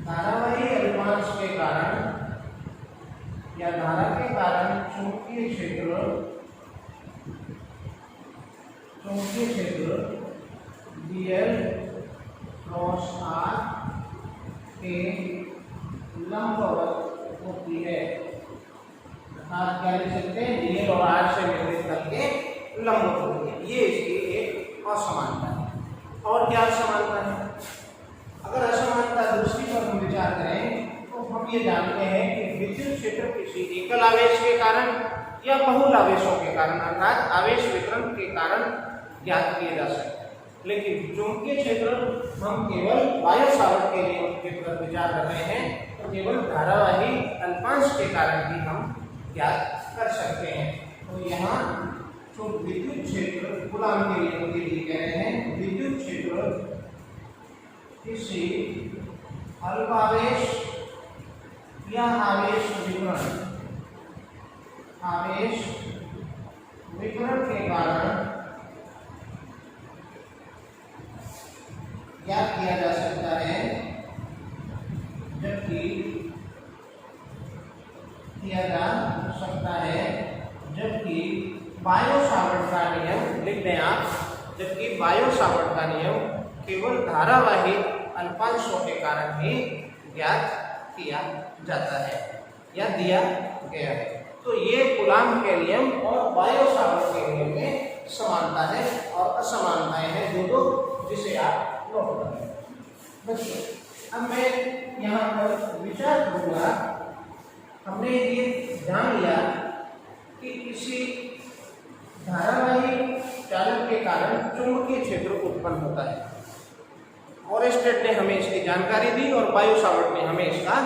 धारावाही अल्पांश के कारण या धारा के कारण चुंबकीय क्षेत्र dl क्रॉस r के लंबवत होती है। अर्थात क्या लिख सकते हैं, dl और r से निर्मित तल के लंबवत होती है। ये इसकी एक असमानता है। और क्या असमानता है? अगर असमानता दूसरी पर हम विचार करें तो हम ये जानते हैं कि विद्युत क्षेत्र किसी एकल आवेश के कारण या बहुल आवेशों के कारण अर्थात आवेश वितरण के कारण ज्ञात किए जा सकते हैं, लेकिन चुंबकीय क्षेत्र हम केवल बायो सावर्ट के नियम के पर विचार कर रहे हैं, तो केवल धारावाही अल्पांश के कारण ही हम ज्ञात कर सकते हैं। तो यहाँ जो विद्युत क्षेत्र कूलाम के नियम के लिए कह रहे हैं, विद्युत क्षेत्र किसी अल्पावेश या आवेश विकिरण के कारण क्या किया जा सकता है, जबकि बायो सावर्ट का नियम लिख दें आप, जबकि बायो सावर्ट का नियम केवल धारावाही अल्पांशों के कारण ही ज्ञात किया जाता है या दिया गया है। तो ये कूलाम के नियम और बायो सावर्ट के नियम में समानता है और असमानताएं हैं दो, जिसे आप नोट करें। बच्चों अब मैं यहाँ पर विचार करूँगा। हमने ये जान लिया कि किसी धारावाही चालक के कारण चुंबकीय क्षेत्र उत्पन्न होता है, और स्टेट ने हमें इसकी जानकारी दी और बायो सावर्ट ने हमें इसका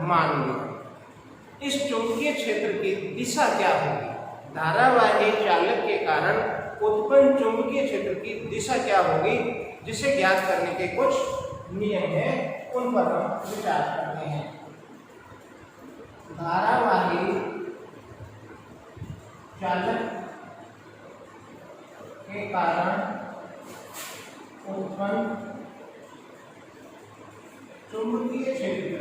मान दिया। इस चुंबकीय क्षेत्र की दिशा क्या होगी? धारावाही चालक के कारण उत्पन्न चुंबकीय क्षेत्र की दिशा क्या होगी, जिसे ज्ञात करने के कुछ नियम हैं, उन पर हम विचार करते हैं। धारावाही चालक के कारण उत्पन्न चुंबकीय क्षेत्र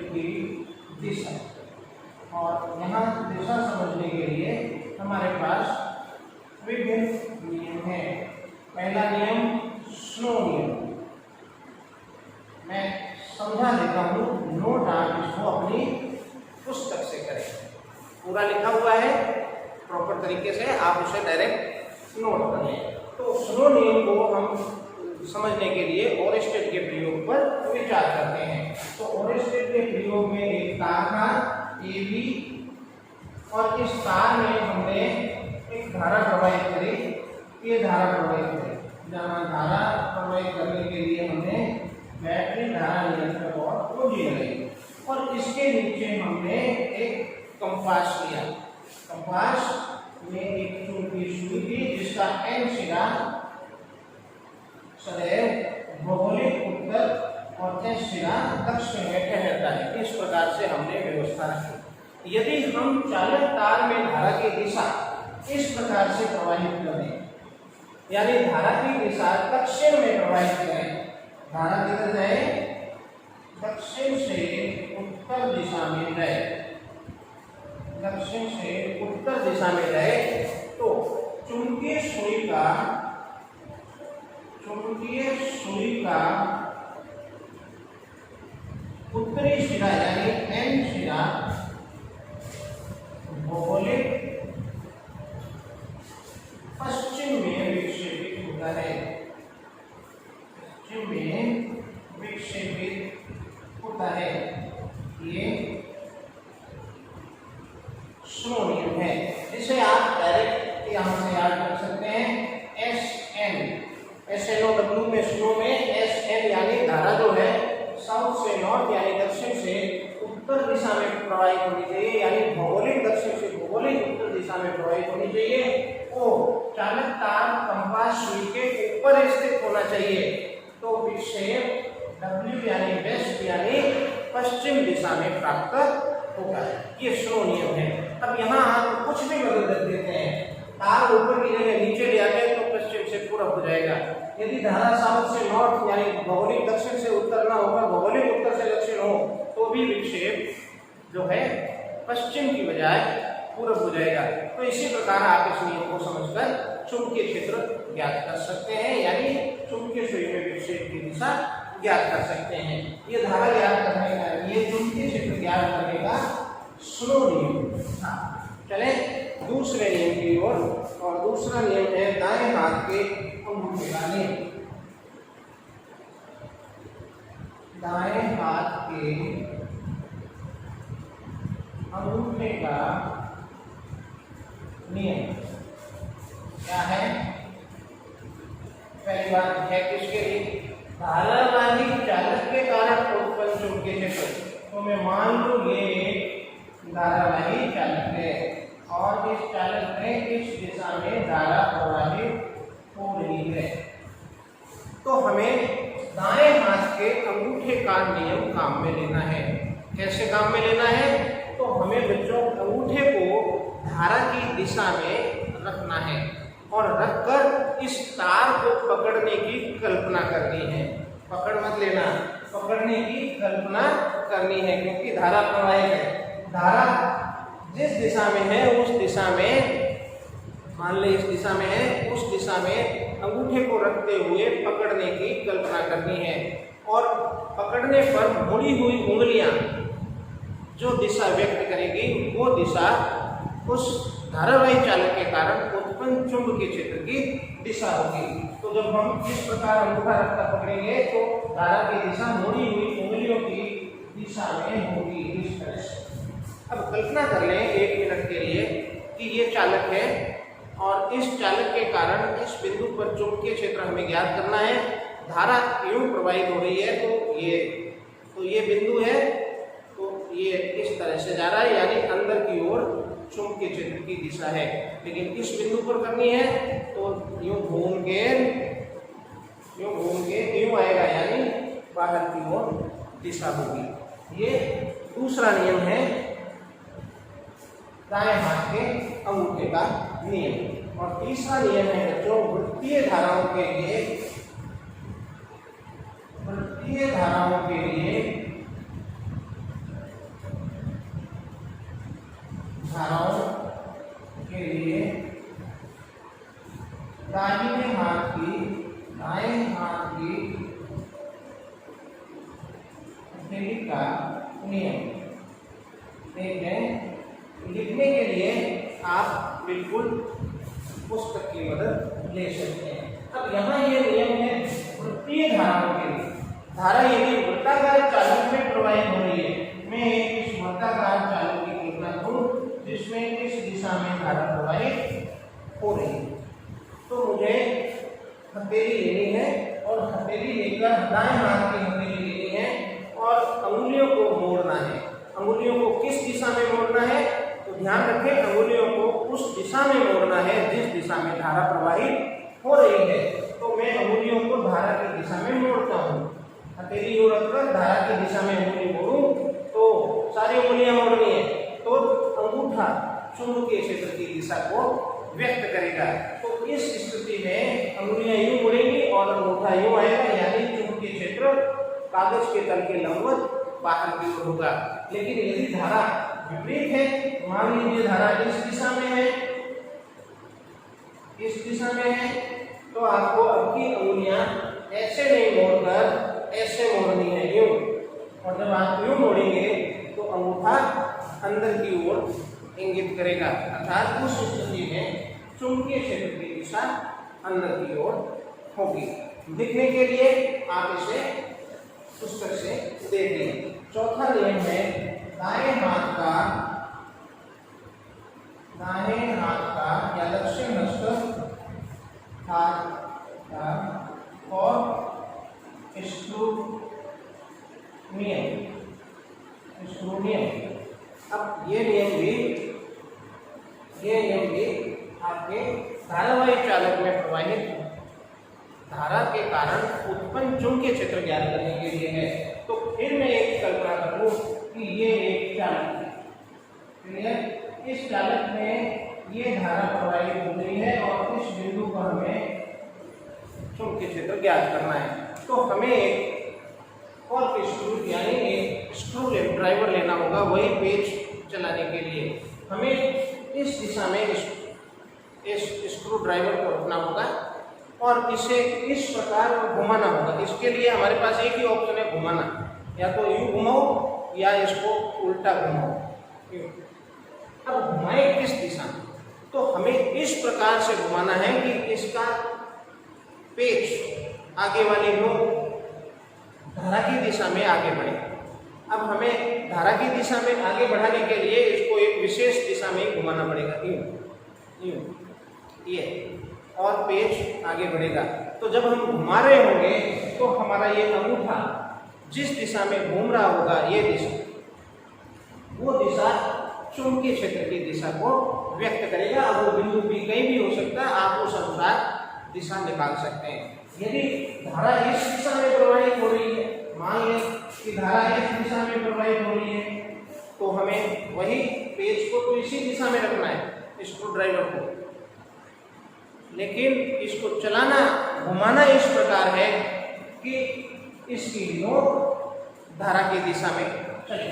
की दिशा। और यहाँ दिशा समझने के लिए हमारे पास विभिन्न नियम हैं। पहला नियम स्नो नियम, मैं समझा देता हूँ, नोट आप इसको अपनी पुस्तक से करें। पूरा लिखा हुआ है प्रॉपर तरीके से, आप उसे डायरेक्ट नोट कर लें। तो स्नो नियम को हम समझने के लिए ओरेस्टेड के प्रयोग पर विचार करते हैं। तो ओरेस्टेड के प्रयोग में एक तार था AB, और इस तार में हमने एक धारा प्रवाहित करी। ये धारा प्रवाहित करी, जहाँ धारा प्रवाहित करने के लिए हमने बैटरी धारा नियंत्रक और पूंजी लगाई। और इसके नीचे हमने एक कंपास लिया। कंपास में एक चुंबकीय सुई थी जिसका N सिरा सदैव भौगोलिक उत्तर और S सिरा दक्षिण में ठहरता है। इस प्रकार से हमने व्यवस्था रखी। यदि हम चालक तार में धारा की दिशा इस प्रकार से प्रवाहित करें, यानी धारा की दिशा दक्षिण में प्रवाहित करें, धारा किधर जाए, दक्षिण से उत्तर दिशा में जाए, दक्षिण से उत्तर दिशा में जाए, तो चुंबकीय सुई का उत्तरी सिरा यानी N सिरा भौगोलिक पश्चिम में विक्षेपित होता है, पश्चिम में विक्षेपित होता है। ये स्नो नियम है, जिसे आप डायरेक्ट यहाँ से याद कर सकते हैं। SNOW में स्नो में SN यानी धारा जो है साउथ से नॉर्थ यानी दक्षिण से उत्तर दिशा में प्रवाहित होनी चाहिए, यानी भौगोलिक दक्षिण से भौगोलिक उत्तर दिशा में प्रवाहित होनी चाहिए। और चालक तार कंपास सुई के ऊपर स्थित होना चाहिए। तो विक्षेप W यानी वेस्ट यानी पश्चिम दिशा में प्राप्त होगा। ये स्नो नियम है। अब यहाँ आप कुछ भी बदल देते हैं, तार ऊपर की जगह नीचे ले आते हैं तो पश्चिम से पूरब हो जाएगा। यदि धारा साउथ से नॉर्थ यानी भौगोलिक दक्षिण से उत्तर ना होकर भौगोलिक उत्तर से दक्षिण हो तो भी विक्षेप जो है पश्चिम की बजाय पूरब हो जाएगा। तो इसी प्रकार आप इस नियम को समझकर चुंबकीय क्षेत्र ज्ञात कर सकते हैं, यानी चुंबकीय सुई में विक्षेप की दिशा ज्ञात कर सकते हैं। ये धारा ज्ञात करने का, ये चुंबकीय क्षेत्र ज्ञात करने का स्लो नियम था। चले दूसरे नियम की ओर, और दूसरा नियम है दाएं हाथ के अंगूठे का नियम। दाएं हाथ के अंगूठे का नियम क्या है? पहली बात है किसके लिए? धारावाही चालक के कारण उत्पन्न चुंबकीय क्षेत्र। तो मैं मान लूं ये धारावाही चालक है और इस चालक में इस दिशा में धारा प्रवाहित हो रही है, तो हमें दाएं हाथ के अंगूठे का नियम काम में लेना है। कैसे काम में लेना है? तो हमें बच्चों अंगूठे को धारा की दिशा में रखना है और रखकर इस तार को पकड़ने की कल्पना करनी है। पकड़ मत लेना, पकड़ने की कल्पना करनी है, क्योंकि धारा प्रवाहित है। धारा जिस दिशा में है उस दिशा में, मान ले इस दिशा में है, उस दिशा में अंगूठे को रखते हुए पकड़ने की कल्पना करनी है। और पकड़ने पर मुड़ी हुई उंगलियां जो दिशा व्यक्त करेगी वो दिशा उस धारावाही चालक के कारण उत्पन्न चुंबकीय क्षेत्र की दिशा होगी। तो जब हम इस प्रकार अंगूठा रखकर पकड़ेंगे तो धारा की दिशा मुड़ी हुई उंगलियों की दिशा में होगी, इस तरह से। अब कल्पना कर लें 1 मिनट के लिए कि ये चालक है और इस चालक के कारण इस बिंदु पर चुंबकीय क्षेत्र हमें ज्ञात करना है। धारा यूं प्रवाहित हो रही है, तो ये बिंदु है, तो ये इस तरह से जा रहा है, यानी अंदर की ओर चुंबकीय क्षेत्र की दिशा है। लेकिन इस बिंदु पर करनी है तो यूं घूम के यूं आएगा, यानी बाहर की ओर दिशा होगी। ये दूसरा नियम है दाएं हाथ के अंगूठे का नियम। और तीसरा नियम है बच्चों वृत्तीय धाराओं के लिए, वृत्तीय धाराओं के लिए दाहिने हाथ की दाएं हाथ की हथेली का नियम। ठीक है, लिखने के लिए आप बिल्कुल पुस्तक की मदद ले सकते हैं। अब यहाँ ये नियम है वृत्तीय धाराओं के लिए। धारा यदि वृत्ताकार चालक में प्रवाहित हो रही है, मैं इस वृत्ताकार चालक की कल्पना करूं जिसमें इस दिशा में धारा प्रवाहित हो रही है, तो मुझे हथेली लेनी है और हथेली लेकर दाएं हाथ की हथेली लेनी है और अंगुलियों को मोड़ना है। अंगुलियों को किस दिशा में मोड़ना है? तो ध्यान रखें, अंगुलियों को उस दिशा में मोड़ना है जिस दिशा में धारा प्रवाहित हो रही है। तो मैं अंगुलियों को धारा की दिशा में मोड़ता हूँ। हथेली को रखकर धारा की दिशा में अंगुली मोड़ूं तो सारी अंगुलियां मोड़नी है, तो अंगूठा चुंबकीय क्षेत्र की दिशा को व्यक्त करेगा। तो इस स्थिति में अंगुलियां यूं मुड़ेंगी और अंगूठा यूं आएगा, यानी चुंबकीय क्षेत्र कागज के तल के लंबवत बाहर की ओर होगा। लेकिन यदि धारा विपरीत है, मान लीजिए धारा इस दिशा में है, इस दिशा में है, तो आपको आपकी अंगुलियां ऐसे नहीं मोड़कर ऐसे मोड़नी है, यूं। और जब आप यूं मोड़ेंगे तो अंगूठा अंदर की ओर इंगित करेगा, अर्थात उस स्थिति में चुंबकीय क्षेत्र की दिशा अंदर की ओर होगी। दिखने के लिए आप इसे पुस्तक से देख लें। चौथा नियम है दाएं हाथ का या दक्षिण हस्त हाथ का और स्क्रू नियम। अब ये नियम भी आपके धारावाही चालक में प्रवाहित धारा के कारण उत्पन्न चुंबकीय क्षेत्र ज्ञात करने के लिए है। तो फिर मैं एक कल्पना करूं कि ये एक चालक है, क्लियर? इस चालक में ये धारा प्रवाहित हो रही है और इस बिंदु पर हमें चुंबकीय क्षेत्र ज्ञात करना है। तो हमें एक और स्क्रू यानी एक स्क्रू ड्राइवर लेना होगा, वही पेच चलाने के लिए हमें इस दिशा में इस स्क्रू ड्राइवर को रखना होगा और इसे इस प्रकार घुमाना होगा। इसके लिए हमारे पास एक ही ऑप्शन है, घुमाना। या तो यूं घुमाओ या इसको उल्टा घुमाओ। अब घुमाए किस दिशा में? तो हमें इस प्रकार से घुमाना है कि इसका पेच आगे वाली नोक धारा की दिशा में आगे बढ़े। अब हमें धारा की दिशा में आगे बढ़ाने के लिए इसको एक विशेष दिशा में ही घुमाना पड़ेगा, यूं ये, और पेच आगे बढ़ेगा। तो जब हम घुमा रहे होंगे तो हमारा ये अंगूठा जिस दिशा में घूम रहा होगा, ये दिशा, वो दिशा चुंबकीय क्षेत्र की दिशा को व्यक्त करेगा। अब वो बिंदु भी कहीं भी हो सकता है, आप उस अनुसार दिशा निकाल सकते हैं। यदि धारा इस दिशा में प्रवाहित हो रही है, मान लें कि धारा इस दिशा में प्रवाहित हो रही है, तो हमें वही पेच को तो इसी दिशा में रखना है, स्क्रू ड्राइवर को। लेकिन इसको चलाना, घुमाना इस प्रकार है कि इसकी नोक धारा की दिशा में चले।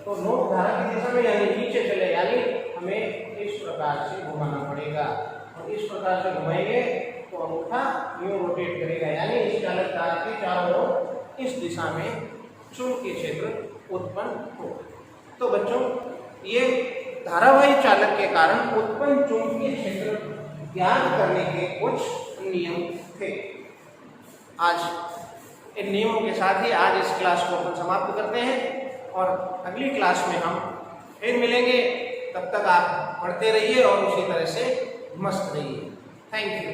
तो नोक धारा की दिशा में यानी नीचे चले, यानी हमें इस प्रकार से घुमाना पड़ेगा। और इस प्रकार से घुमाएंगे तो अंगूठा यूं रोटेट करेगा, यानी इस चालक तार के चारों ओर इस दिशा में चुंबकीय क्षेत्र उत्पन्न होगा। तो बच्चों, ये धारावाही चालक के कारण उत्पन्न चुंबकीय क्षेत्र ज्ञात करने के कुछ नियम थे। आज इन नियमों के साथ ही आज इस क्लास को अपन समाप्त करते हैं और अगली क्लास में हम फिर मिलेंगे। तब तक आप पढ़ते रहिए और उसी तरह से मस्त रहिए। Thank you.